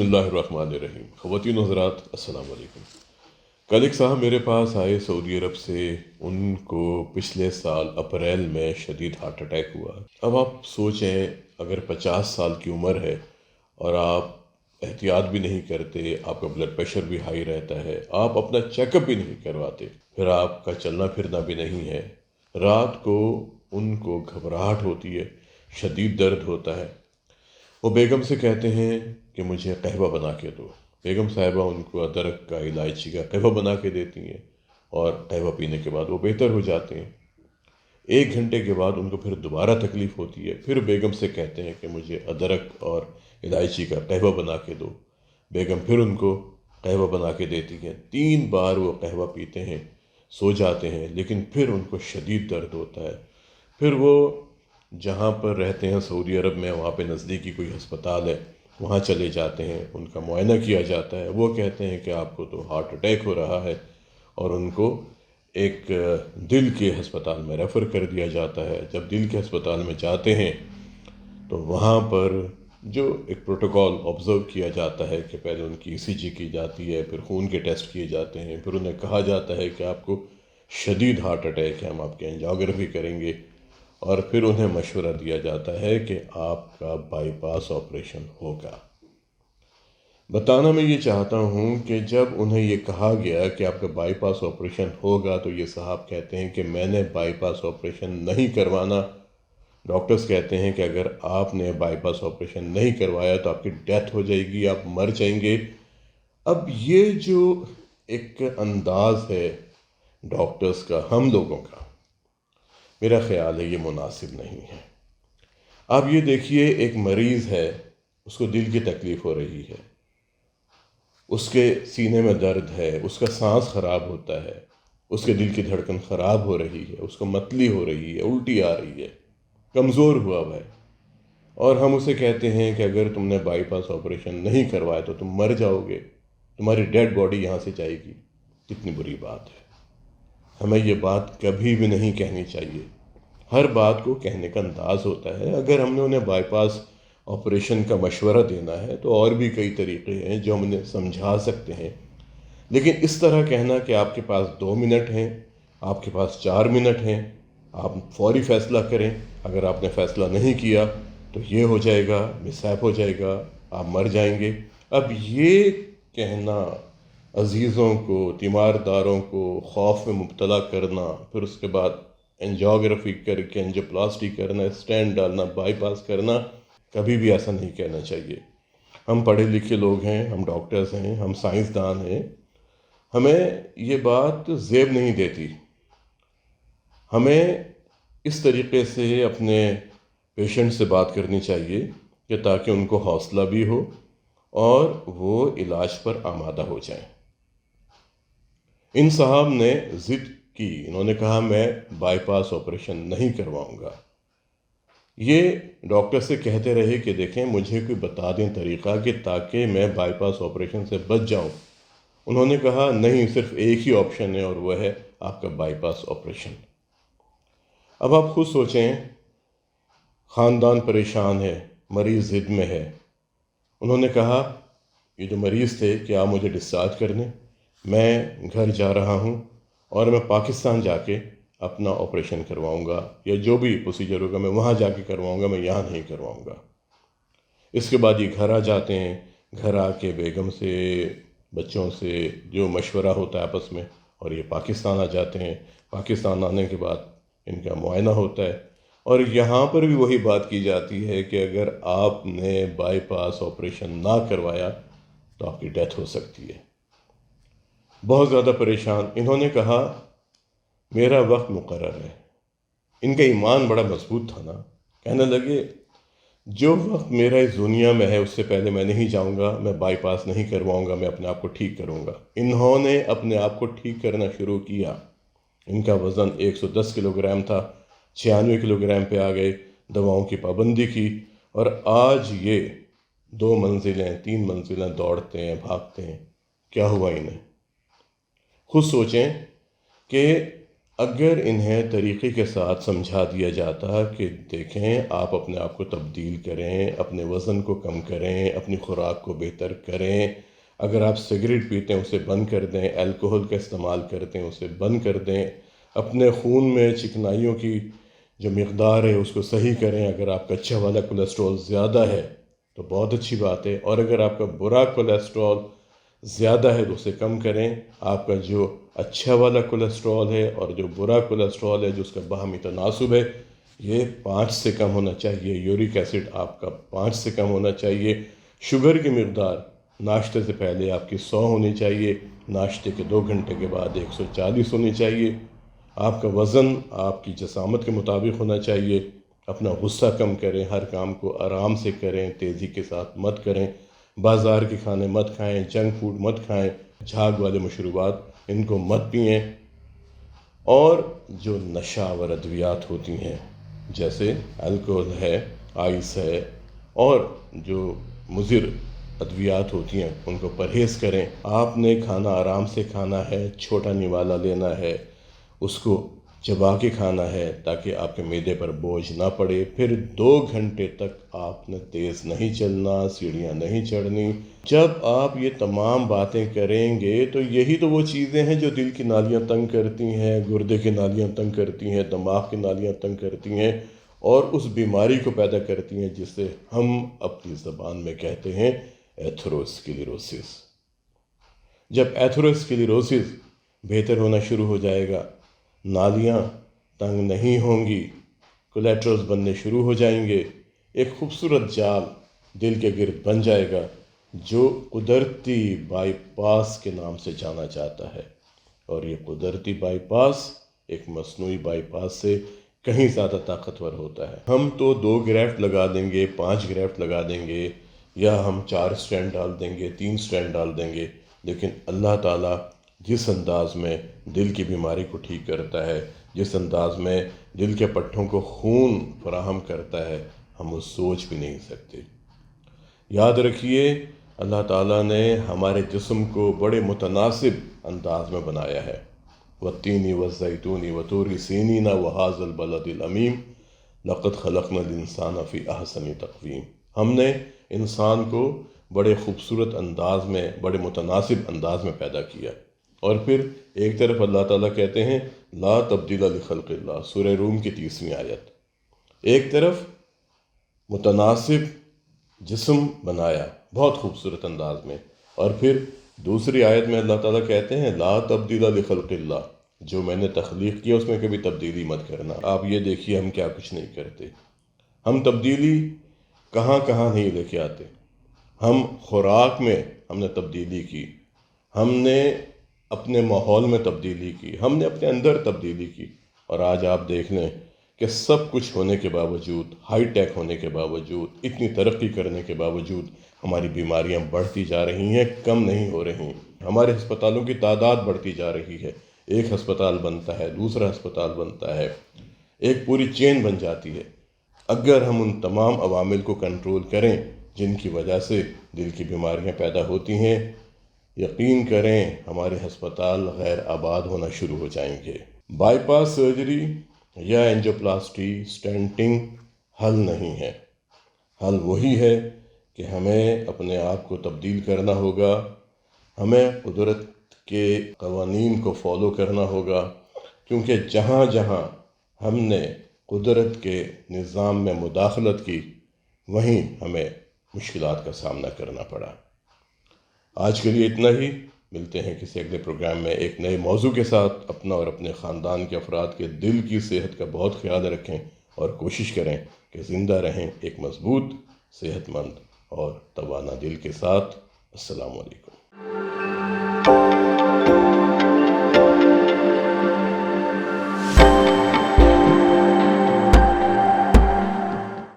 बिस्मिल्लाहिर्रहमानिर्रहीम। ख़वातीन हज़रात अस्सलाम वालेकुम। कल एक साहब मेरे पास आए सऊदी अरब से। उनको पिछले साल अप्रैल में शदीद हार्ट अटैक हुआ। अब आप सोचें, अगर 50 साल की उम्र है और आप एहतियात भी नहीं करते, आपका ब्लड प्रेशर भी हाई रहता है, आप अपना चेकअप भी नहीं करवाते, फिर आपका चलना फिरना भी नहीं है, रात को उनको घबराहट होती है, शदीद दर्द होता है। वो बेगम से कहते हैं कि मुझे कहवा बना के दो। बेगम साहिबा उनको अदरक का, इलायची का कहवा बना के देती हैं और कहवा पीने के बाद वो बेहतर हो जाते हैं। 1 घंटे के बाद उनको फिर दोबारा तकलीफ़ होती है, फिर बेगम से कहते हैं कि मुझे अदरक और इलायची का कहवा बना के दो। बेगम फिर उनको कहवा बना के देती हैं। 3 बार वो कहवा पीते हैं, सो जाते हैं, लेकिन फिर उनको शदीद दर्द होता है। फिर वो जहाँ पर रहते हैं सऊदी अरब में, वहाँ पे नज़दीकी कोई हस्पताल है, वहाँ चले जाते हैं, उनका मुआयना किया जाता है। वो कहते हैं कि आपको तो हार्ट अटैक हो रहा है, और उनको एक दिल के हस्पताल में रेफ़र कर दिया जाता है। जब दिल के हस्पताल में जाते हैं तो वहाँ पर जो एक प्रोटोकॉल ऑब्ज़र्व किया जाता है कि पहले उनकी ECG की जाती है, फिर खून के टेस्ट किए जाते हैं, फिर उन्हें कहा जाता है कि आपको शदीद हार्ट अटैक है, हम आपकी एंजियोग्राफी करेंगे, और फिर उन्हें मशवरा दिया जाता है कि आपका बाईपास ऑपरेशन होगा। बताना मैं ये चाहता हूँ कि जब उन्हें ये कहा गया कि आपका बाईपास ऑपरेशन होगा, तो ये साहब कहते हैं कि मैंने बाईपास ऑपरेशन नहीं करवाना। डॉक्टर्स कहते हैं कि अगर आपने बाईपास ऑपरेशन नहीं करवाया तो आपकी डेथ हो जाएगी, आप मर जाएंगे। अब ये जो एक अंदाज़ है डॉक्टर्स का हम लोगों का, मेरा ख़्याल है ये मुनासिब नहीं है। आप ये देखिए, एक मरीज़ है, उसको दिल की तकलीफ़ हो रही है, उसके सीने में दर्द है, उसका सांस ख़राब होता है, उसके दिल की धड़कन ख़राब हो रही है, उसको मतली हो रही है, उल्टी आ रही है, कमज़ोर हुआ हुआ है, और हम उसे कहते हैं कि अगर तुमने बाईपास ऑपरेशन नहीं करवाया तो तुम मर जाओगे, तुम्हारी डेड बॉडी यहाँ से जाएगी। कितनी बुरी बात है। हमें ये बात कभी भी नहीं कहनी चाहिए। हर बात को कहने का अंदाज़ होता है। अगर हमने उन्हें बाईपास ऑपरेशन का मशवरा देना है तो और भी कई तरीक़े हैं जो हम उन्हें समझा सकते हैं, लेकिन इस तरह कहना कि आपके पास 2 मिनट हैं, आपके पास 4 मिनट हैं, आप फौरी फ़ैसला करें, अगर आपने फ़ैसला नहीं किया तो ये हो जाएगा, मिसहैप हो जाएगा, आप मर जाएंगे। अब ये कहना अजीज़ों को, तीमारदारों को खौफ में मुब्तला करना, फिर उसके बाद एंजियोग्राफी करके एंजियोप्लास्टी करना, स्टेंट डालना, बाईपास करना, कभी भी ऐसा नहीं कहना चाहिए। हम पढ़े लिखे लोग हैं, हम डॉक्टर्स हैं, हम साइंसदान हैं, हमें ये बात ज़ेब नहीं देती। हमें इस तरीक़े से अपने पेशेंट से बात करनी चाहिए कि ताकि उनको हौसला भी हो और वो इलाज पर आमादा हो जाएं। इन साहब ने ज़िद की, इन्होंने कहा मैं बाईपास ऑपरेशन नहीं करवाऊंगा। ये डॉक्टर से कहते रहे कि देखें, मुझे कोई बता दें तरीक़ा कि ताकि मैं बाईपास ऑपरेशन से बच जाऊं। उन्होंने कहा नहीं, सिर्फ एक ही ऑप्शन है और वह है आपका बाईपास ऑपरेशन। अब आप खुद सोचें, ख़ानदान परेशान है, मरीज़ ज़िद में है। उन्होंने कहा, ये जो मरीज़ थे, कि आप मुझे डिस्चार्ज कर दें, मैं घर जा रहा हूँ और मैं पाकिस्तान जाके अपना ऑपरेशन करवाऊँगा, या जो भी प्रोसीजर होगा मैं वहाँ जाके करवाऊँगा, मैं यहाँ नहीं करवाऊँगा। इसके बाद ये घर आ जाते हैं। घर आके बेगम से, बच्चों से जो मशवरा होता है आपस में, और ये पाकिस्तान आ जाते हैं। पाकिस्तान आने के बाद इनका मुआयना होता है, और यहाँ पर भी वही बात की जाती है कि अगर आपने बाईपास ऑपरेशन ना करवाया तो आपकी डेथ हो सकती है। बहुत ज़्यादा परेशान। इन्होंने कहा मेरा वक्त मुकर्रर है। इनका ईमान बड़ा मजबूत था ना। कहने लगे जो वक्त मेरा इस दुनिया में है उससे पहले मैं नहीं जाऊंगा, मैं बाईपास नहीं करवाऊंगा, मैं अपने आप को ठीक करूंगा। इन्होंने अपने आप को ठीक करना शुरू किया। इनका वज़न 110 किलोग्राम था, 96 किलोग्राम पे आ गए, दवाओं की पाबंदी की, और आज ये 2 मंजिलें 3 मंजिलें दौड़ते हैं, भागते हैं। क्या हुआ इन्हें? खुद सोचें कि اگر انہیں طریقے کے ساتھ سمجھا دیا جاتا کہ دیکھیں آپ اپنے آپ کو تبدیل کریں، اپنے وزن کو کم کریں، اپنی خوراک کو بہتر کریں، اگر آپ سگریٹ پیتے ہیں اسے بند کر دیں، الکوہل کا استعمال کرتے ہیں اسے بند کر دیں، اپنے خون میں چکنائیوں کی جو مقدار ہے اس کو صحیح کریں، اگر آپ کا اچھا والا کولیسٹرول زیادہ ہے تو بہت اچھی بات ہے، اور اگر آپ کا برا کولیسٹرول زیادہ ہے تو اسے کم کریں، آپ کا جو اچھا والا کولیسٹرول ہے اور جو برا کولیسٹرول ہے جو اس کا باہمی تناسب ہے یہ 5 سے کم ہونا چاہیے، یورک ایسڈ آپ کا 5 سے کم ہونا چاہیے، شوگر کی مقدار ناشتے سے پہلے آپ کی 100 ہونی چاہیے، ناشتے کے 2 گھنٹے کے بعد 140 ہونی چاہیے، آپ کا وزن آپ کی جسامت کے مطابق ہونا چاہیے، اپنا غصہ کم کریں، ہر کام کو آرام سے کریں، تیزی کے ساتھ مت کریں، بازار کے کھانے مت کھائیں، جنک فوڈ مت کھائیں، جھاگ والے مشروبات ان کو مت پئیں، اور جو نشہ آور ادویات ہوتی ہیں جیسے الکوہل ہے، آئس ہے، اور جو مضر ادویات ہوتی ہیں ان کو پرہیز کریں۔ آپ نے کھانا آرام سے کھانا ہے، چھوٹا نوالا لینا ہے، اس کو چبا کے کھانا ہے تاکہ آپ کے معدے پر بوجھ نہ پڑے، پھر 2 گھنٹے تک آپ نے تیز نہیں چلنا، سیڑھیاں نہیں چڑھنی۔ جب آپ یہ تمام باتیں کریں گے تو یہی تو وہ چیزیں ہیں جو دل کی نالیاں تنگ کرتی ہیں، گردے کی نالیاں تنگ کرتی ہیں، دماغ کی نالیاں تنگ کرتی ہیں، اور اس بیماری کو پیدا کرتی ہیں جسے ہم اپنی زبان میں کہتے ہیں ایتھروسکلیروسس۔ جب ایتھروسکلیروسس بہتر ہونا شروع ہو جائے گا، نالیاں تنگ نہیں ہوں گی، کولیٹرلز بننے شروع ہو جائیں گے، ایک خوبصورت جال دل کے گرد بن جائے گا جو قدرتی بائی پاس کے نام سے جانا جاتا ہے، اور یہ قدرتی بائی پاس ایک مصنوعی بائی پاس سے کہیں زیادہ طاقتور ہوتا ہے۔ ہم تو 2 گرافٹ لگا دیں گے، 5 گرافٹ لگا دیں گے، یا ہم 4 اسٹینڈ ڈال دیں گے، 3 اسٹینڈ ڈال دیں گے، لیکن اللہ تعالیٰ جس انداز میں دل کی بیماری کو ٹھیک کرتا ہے، جس انداز میں دل کے پٹھوں کو خون فراہم کرتا ہے، ہم وہ سوچ بھی نہیں سکتے۔ یاد رکھیے اللہ تعالیٰ نے ہمارے جسم کو بڑے متناسب انداز میں بنایا ہے۔ والتین والزیتون وطور سینین وہذا البلد الامین لقد خلقنا الانسان فی احسن تقویم۔ ہم نے انسان کو بڑے خوبصورت انداز میں، بڑے متناسب انداز میں پیدا کیا، اور پھر ایک طرف اللہ تعالیٰ کہتے ہیں لا تبدیل لخلق اللہ، سورہ روم کی 30ویں آیت، ایک طرف متناسب جسم بنایا بہت خوبصورت انداز میں، اور پھر دوسری آیت میں اللہ تعالیٰ کہتے ہیں لا تبدیل لخلق اللہ، جو میں نے تخلیق کیا اس میں کبھی تبدیلی مت کرنا۔ آپ یہ دیکھیے ہم کیا کچھ نہیں کرتے، ہم تبدیلی کہاں کہاں نہیں لے کے آتے۔ ہم خوراک میں ہم نے تبدیلی کی، ہم نے اپنے ماحول میں تبدیلی کی، ہم نے اپنے اندر تبدیلی کی، اور آج آپ دیکھ لیں کہ سب کچھ ہونے کے باوجود، ہائی ٹیک ہونے کے باوجود، اتنی ترقی کرنے کے باوجود ہماری بیماریاں بڑھتی جا رہی ہیں، کم نہیں ہو رہی۔ ہمارے ہسپتالوں کی تعداد بڑھتی جا رہی ہے، ایک ہسپتال بنتا ہے، دوسرا ہسپتال بنتا ہے، ایک پوری چین بن جاتی ہے۔ اگر ہم ان تمام عوامل کو کنٹرول کریں جن کی وجہ سے دل کی بیماریاں پیدا ہوتی ہیں، یقین کریں ہمارے ہسپتال غیر آباد ہونا شروع ہو جائیں گے۔ بائی پاس سرجری یا اینجیوپلاسٹی، سٹینٹنگ حل نہیں ہے۔ حل وہی ہے کہ ہمیں اپنے آپ کو تبدیل کرنا ہوگا، ہمیں قدرت کے قوانین کو فالو کرنا ہوگا، کیونکہ جہاں جہاں ہم نے قدرت کے نظام میں مداخلت کی وہیں ہمیں مشکلات کا سامنا کرنا پڑا۔ آج کے لیے اتنا ہی، ملتے ہیں کسی اگلے پروگرام میں ایک نئے موضوع کے ساتھ۔ اپنا اور اپنے خاندان کے افراد کے دل کی صحت کا بہت خیال رکھیں، اور کوشش کریں کہ زندہ رہیں ایک مضبوط، صحت مند اور توانا دل کے ساتھ۔ السلام علیکم۔